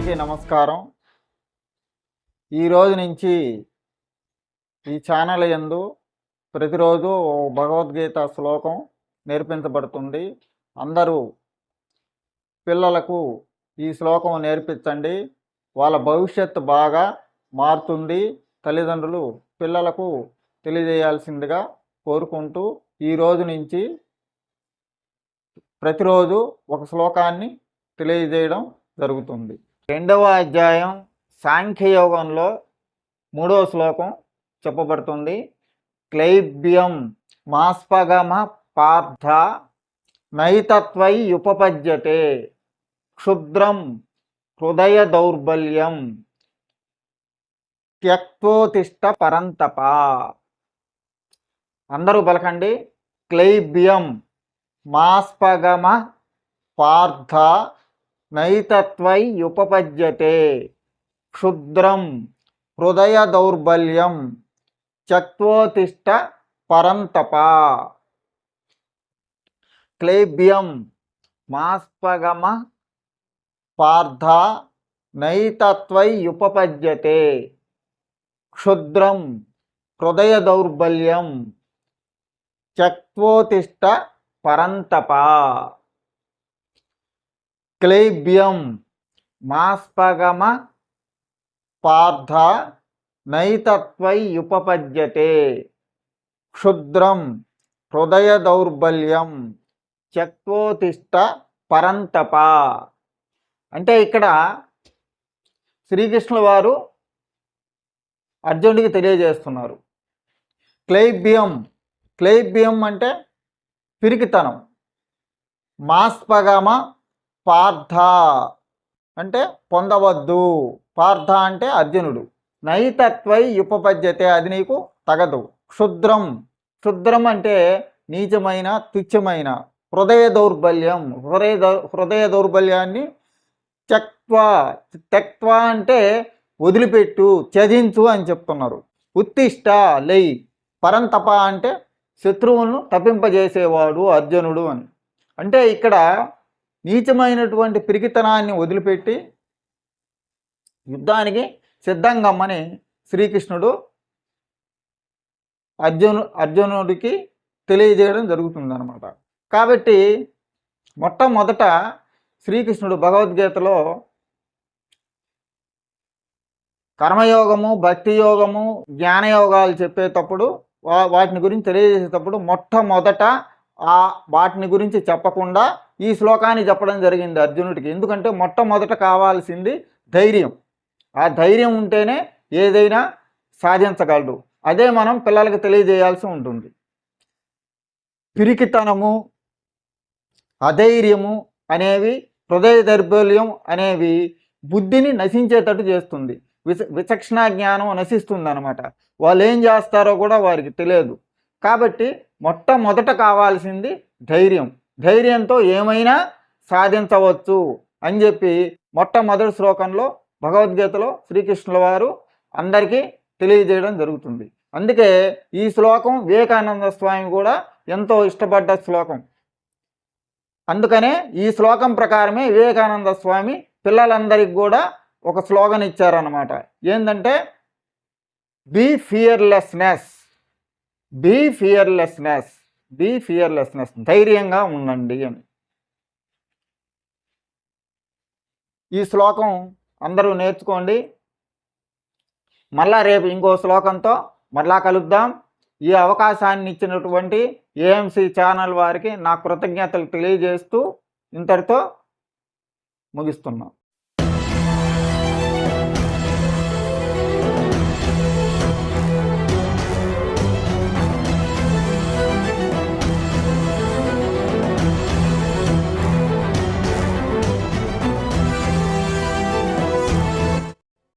అందరికీ నమస్కారం. ఈరోజు నుంచి ఈ ఛానల్ యందు ప్రతిరోజు భగవద్గీత శ్లోకం నేర్పించబడుతుంది. అందరూ పిల్లలకు ఈ శ్లోకం నేర్పించండి. వాళ్ళ భవిష్యత్తు బాగా మారుతుంది. తల్లిదండ్రులు పిల్లలకు తెలియజేయాల్సిందిగా కోరుకుంటూ ఈరోజు నుంచి ప్రతిరోజు ఒక శ్లోకాన్ని తెలియజేయడం జరుగుతుంది. 2వ అధ్యాయం సాంఖ్యయోగంలో 3వ శ్లోకం చెప్పబడుతుంది. క్లైబ్యం మాస్పగమ పార్థ నైతత్వై ఉపపద్యతే క్షుద్రం హృదయ దౌర్బల్యం త్యక్తోతిష్ట పరంతప. అందరూ పలకండి. క్లైబ్యం మాస్పగమ పార్థ నైతత్వై ఉపపద్యతే క్షుద్రం హృదయ దౌర్బల్యం త్యక్తోతిష్ట పరంతప. క్లైబ్యం మాస్పగమ పార్థ నైతత్వై ఉపపద్యతే క్షుద్రం హృదయ దౌర్బల్యం త్యక్తోతిష్ట పరంతప. క్లైబ్యం మాస్పగమ పార్థ నైతత్వై ఉపపద్యతే క్షుద్రం హృదయ దౌర్బల్యం త్యక్తోతిష్ట పరంతప. అంటే ఇక్కడ శ్రీకృష్ణుల వారు అర్జునుడికి తెలియజేస్తున్నారు. క్లైబ్యం అంటే పిరికితనం. మాస్పగమ పార్థ అంటే పొందవద్దు. పార్థ అంటే అర్జునుడు. నైతత్వై ఉపపద్యతే అది నీకు తగదు. క్షుద్రం అంటే నీచమైన తుచ్చమైన. హృదయ దౌర్బల్యాన్ని త్యక్త్వా అంటే వదిలిపెట్టు, త్యజించు అని చెప్తున్నారు. ఉత్తిష్ట లై. పరంతప అంటే శత్రువులను తప్పింపజేసేవాడు అర్జునుడు అని. అంటే ఇక్కడ నీచమైనటువంటి పిరికితనాన్ని వదిలిపెట్టి యుద్ధానికి సిద్ధంగమ్మని శ్రీకృష్ణుడు అర్జునుడికి తెలియజేయడం జరుగుతుందన్నమాట. కాబట్టి మొట్టమొదట శ్రీకృష్ణుడు భగవద్గీతలో కర్మయోగము, భక్తి యోగము, జ్ఞానయోగాలు చెప్పేటప్పుడు వాటిని గురించి తెలియజేసేటప్పుడు మొట్టమొదట వాటిని గురించి చెప్పకుండా ఈ శ్లోకాన్ని చెప్పడం జరిగింది అర్జునుడికి. ఎందుకంటే మొట్టమొదట కావాల్సింది ధైర్యం. ఆ ధైర్యం ఉంటేనే ఏదైనా సాధించగలడు. అదే మనం పిల్లలకు తెలియజేయాల్సి ఉంటుంది. పిరికితనము, అధైర్యము అనేవి, హృదయ దౌర్బల్యం అనేవి బుద్ధిని నశించేటట్టు చేస్తుంది. విచక్షణ జ్ఞానం నశిస్తుంది అనమాట. వాళ్ళు ఏం చేస్తారో కూడా వారికి తెలియదు. కాబట్టి మొట్టమొదట కావాల్సింది ధైర్యం. ధైర్యంతో ఏమైనా సాధించవచ్చు అని చెప్పి మొట్టమొదటి శ్లోకంలో భగవద్గీతలో శ్రీకృష్ణుల వారు అందరికీ తెలియజేయడం జరుగుతుంది. అందుకే ఈ శ్లోకం వివేకానంద స్వామి కూడా ఎంతో ఇష్టపడ్డ శ్లోకం. అందుకనే ఈ శ్లోకం ప్రకారమే వివేకానంద స్వామి పిల్లలందరికీ కూడా ఒక స్లోగన్ ఇచ్చారన్నమాట. ఏంటంటే బీ ఫియర్లెస్నెస్, ధైర్యంగా ఉండండి అని. ఈ శ్లోకం అందరూ నేర్చుకోండి. మళ్ళా రేపు ఇంకో శ్లోకంతో మళ్ళా కలుద్దాం. ఈ అవకాశాన్ని ఇచ్చినటువంటి ఏఎంసీ ఛానల్ వారికి నా కృతజ్ఞతలు తెలియజేస్తూ ఇంతటితో ముగిస్తున్నాం.